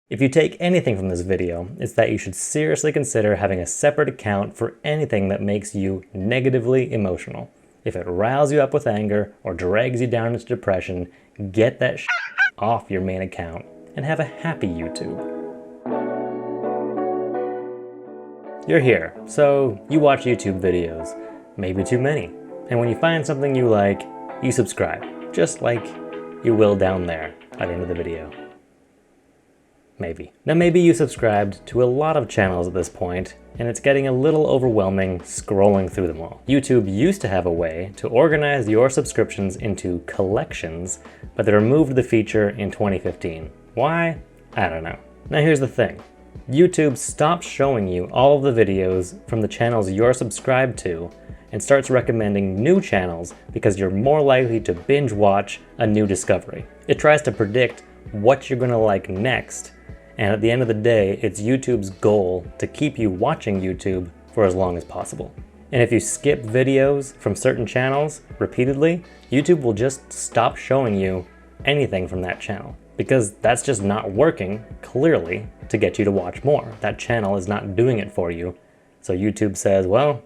If you take anything from this video, it's that you should seriously consider having a separate account for anything that makes you negatively emotional. If it riles you up with anger or drags you down into depression, get that shit off your main account and have a happy YouTube. You're here, so you watch YouTube videos, maybe too many. And when you find something you like, you subscribe, just like you will down there at the end of the video. Maybe. Now maybe you subscribed to a lot of channels at this point, and it's getting a little overwhelming scrolling through them all. YouTube used to have a way to organize your subscriptions into collections, but they removed the feature in 2015. Why? I don't know. Now here's the thing. YouTube stops showing you all of the videos from the channels you're subscribed to and starts recommending new channels because you're more likely to binge watch a new discovery. It tries to predict what you're gonna like next, and at the end of the day, it's YouTube's goal to keep you watching YouTube for as long as possible. And if you skip videos from certain channels repeatedly, YouTube will just stop showing you anything from that channel, because that's just not working, clearly, to get you to watch more. That channel is not doing it for you. So YouTube says, well,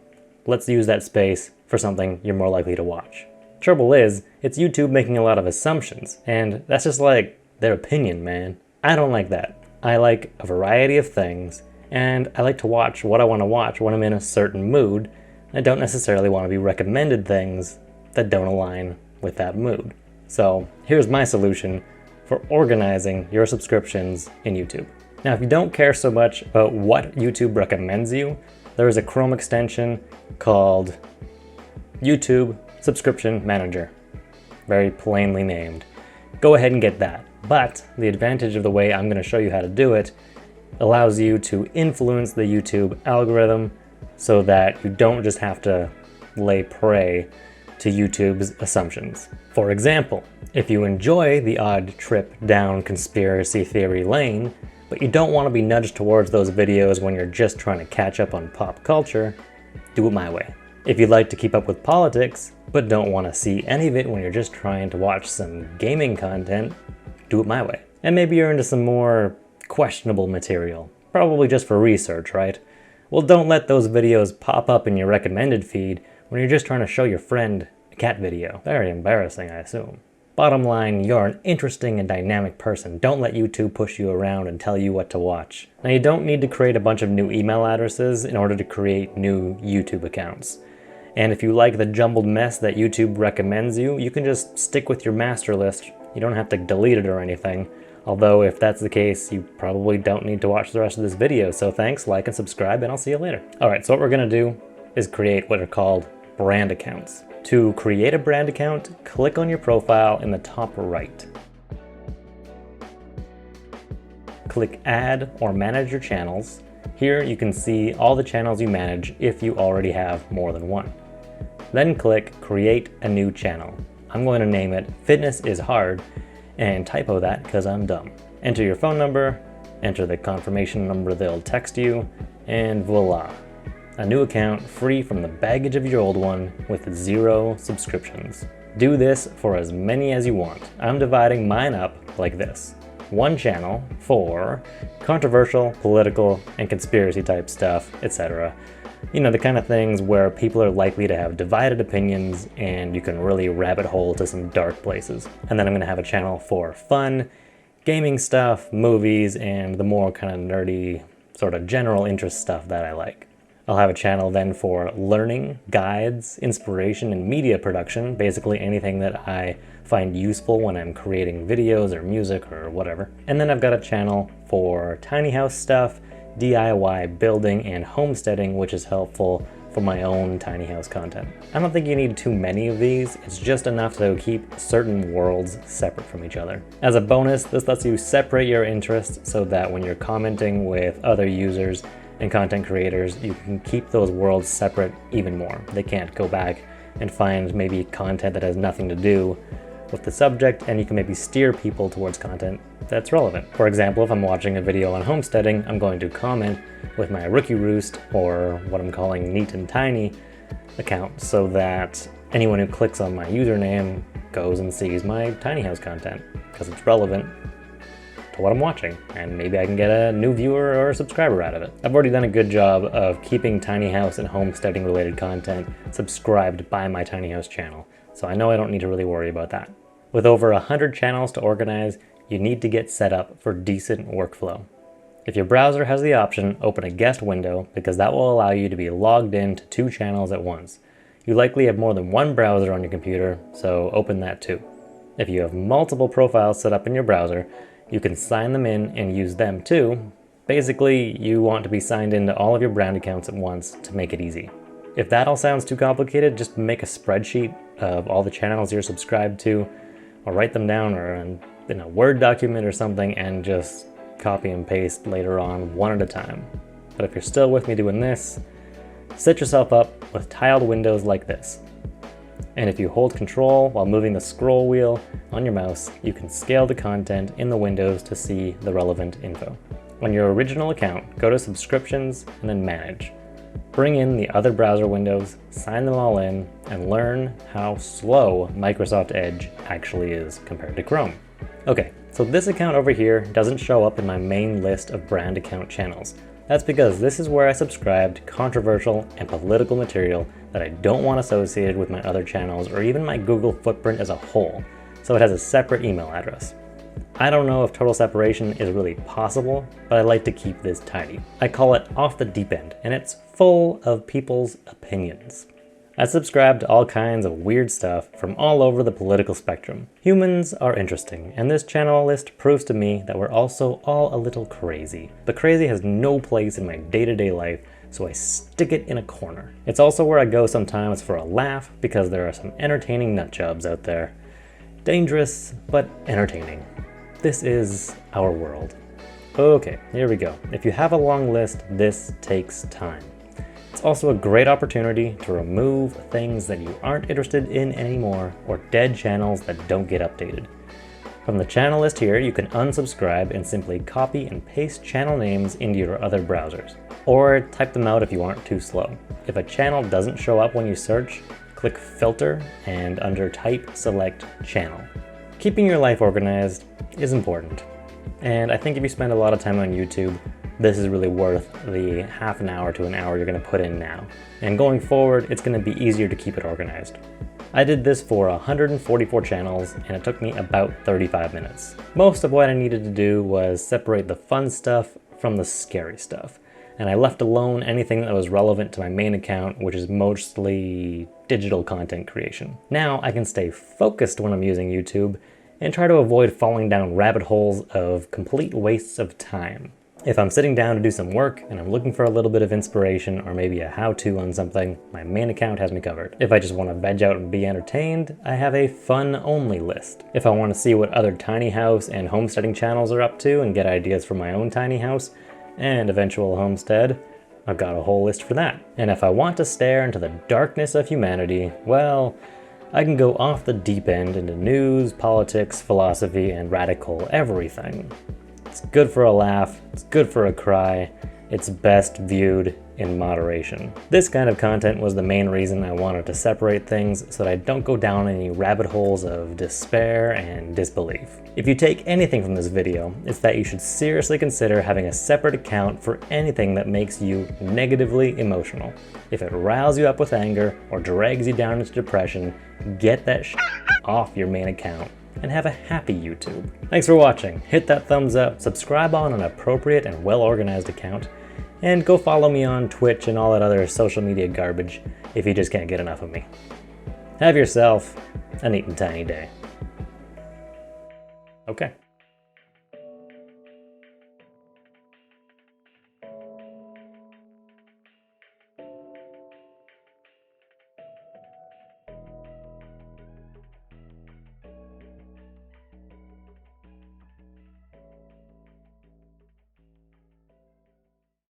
let's use that space for something you're more likely to watch. Trouble is, it's YouTube making a lot of assumptions, and that's just like their opinion, man. I don't like that. I like a variety of things, and I like to watch what I want to watch when I'm in a certain mood. I don't necessarily want to be recommended things that don't align with that mood. So here's my solution for organizing your subscriptions in YouTube. Now, if you don't care so much about what YouTube recommends you, there is a Chrome extension called YouTube Subscription Manager. Very plainly named. Go ahead and get that. But the advantage of the way I'm going to show you how to do it allows you to influence the YouTube algorithm so that you don't just have to lay prey to YouTube's assumptions. For example, if you enjoy the odd trip down conspiracy theory lane, but you don't want to be nudged towards those videos when you're just trying to catch up on pop culture, do it my way. If you'd like to keep up with politics, but don't want to see any of it when you're just trying to watch some gaming content, do it my way. And maybe you're into some more questionable material, probably just for research, right? Well, don't let those videos pop up in your recommended feed when you're just trying to show your friend a cat video. Very embarrassing, I assume. Bottom line, you're an interesting and dynamic person. Don't let YouTube push you around and tell you what to watch. Now, you don't need to create a bunch of new email addresses in order to create new YouTube accounts. And if you like the jumbled mess that YouTube recommends you, you can just stick with your master list. You don't have to delete it or anything. Although if that's the case, you probably don't need to watch the rest of this video. So thanks, like and subscribe, and I'll see you later. All right, so what we're gonna do is create what are called brand accounts. To create a brand account, click on your profile in the top right. Click Add or Manage your channels. Here you can see all the channels you manage if you already have more than one. Then click Create a New Channel. I'm going to name it Fitness is Hard and typo that because I'm dumb. Enter your phone number, enter the confirmation number they'll text you, and voila. A new account free from the baggage of your old one with 0 subscriptions. Do this for as many as you want. I'm dividing mine up like this. One channel for controversial, political, and conspiracy type stuff, etc. You know, the kind of things where people are likely to have divided opinions and you can really rabbit hole to some dark places. And then I'm gonna have a channel for fun, gaming stuff, movies, and the more kind of nerdy, sort of general interest stuff that I like. I'll have a channel then for learning, guides, inspiration, and media production, basically anything that I find useful when I'm creating videos or music or whatever. And then I've got a channel for tiny house stuff, DIY building, and homesteading, which is helpful for my own tiny house content. I don't think you need too many of these. It's just enough to keep certain worlds separate from each other. As a bonus, this lets you separate your interests so that when you're commenting with other users and content creators, you can keep those worlds separate even more. They can't go back and find maybe content that has nothing to do with the subject, and you can maybe steer people towards content that's relevant. For example, if I'm watching a video on homesteading, I'm going to comment with my Rookie Roost, or what I'm calling Neat and Tiny account, so that anyone who clicks on my username goes and sees my tiny house content, because it's relevant to what I'm watching, and maybe I can get a new viewer or a subscriber out of it. I've already done a good job of keeping tiny house and homesteading related content subscribed by my tiny house channel, so I know I don't need to really worry about that. With over 100 channels to organize, you need to get set up for decent workflow. If your browser has the option, open a guest window because that will allow you to be logged in to 2 channels at once. You likely have more than one browser on your computer, so open that too. If you have multiple profiles set up in your browser, you can sign them in and use them too. Basically, you want to be signed into all of your brand accounts at once to make it easy. If that all sounds too complicated, just make a spreadsheet of all the channels you're subscribed to, or write them down or in a Word document or something, and just copy and paste later on one at a time. But if you're still with me doing this, set yourself up with tiled windows like this. And if you hold Control while moving the scroll wheel on your mouse, you can scale the content in the windows to see the relevant info. On your original account, go to Subscriptions and then Manage. Bring in the other browser windows, sign them all in, and learn how slow Microsoft Edge actually is compared to Chrome. Okay, so this account over here doesn't show up in my main list of brand account channels. That's because this is where I subscribe to controversial and political material that I don't want associated with my other channels or even my Google footprint as a whole, so it has a separate email address. I don't know if total separation is really possible, but I like to keep this tidy. I call it Off the Deep End, and it's full of people's opinions. I subscribe to all kinds of weird stuff from all over the political spectrum. Humans are interesting, and this channel list proves to me that we're also all a little crazy. But crazy has no place in my day-to-day life, so I stick it in a corner. It's also where I go sometimes for a laugh, because there are some entertaining nutjobs out there. Dangerous, but entertaining. This is our world. Okay, here we go. If you have a long list, this takes time. It's also a great opportunity to remove things that you aren't interested in anymore or dead channels that don't get updated. From the channel list here, you can unsubscribe and simply copy and paste channel names into your other browsers, or type them out if you aren't too slow. If a channel doesn't show up when you search, click Filter and under Type, select Channel. Keeping your life organized is important, and I think if you spend a lot of time on YouTube, this is really worth the half an hour to an hour you're going to put in now. And going forward, it's going to be easier to keep it organized. I did this for 144 channels, and it took me about 35 minutes. Most of what I needed to do was separate the fun stuff from the scary stuff, and I left alone anything that was relevant to my main account, which is mostly digital content creation. Now I can stay focused when I'm using YouTube and try to avoid falling down rabbit holes of complete wastes of time. If I'm sitting down to do some work and I'm looking for a little bit of inspiration or maybe a how-to on something, my main account has me covered. If I just want to veg out and be entertained, I have a fun-only list. If I want to see what other tiny house and homesteading channels are up to and get ideas for my own tiny house and eventual homestead, I've got a whole list for that. And if I want to stare into the darkness of humanity, well, I can go off the deep end into news, politics, philosophy, and radical everything. It's good for a laugh, it's good for a cry, it's best viewed in moderation. This kind of content was the main reason I wanted to separate things so that I don't go down any rabbit holes of despair and disbelief. If you take anything from this video, it's that you should seriously consider having a separate account for anything that makes you negatively emotional. If it riles you up with anger or drags you down into depression, get that shit off your main account and have a happy YouTube. Thanks for watching. Hit that thumbs up, subscribe on an appropriate and well-organized account, and go follow me on Twitch and all that other social media garbage if you just can't get enough of me. Have yourself a neat and tiny day. Okay.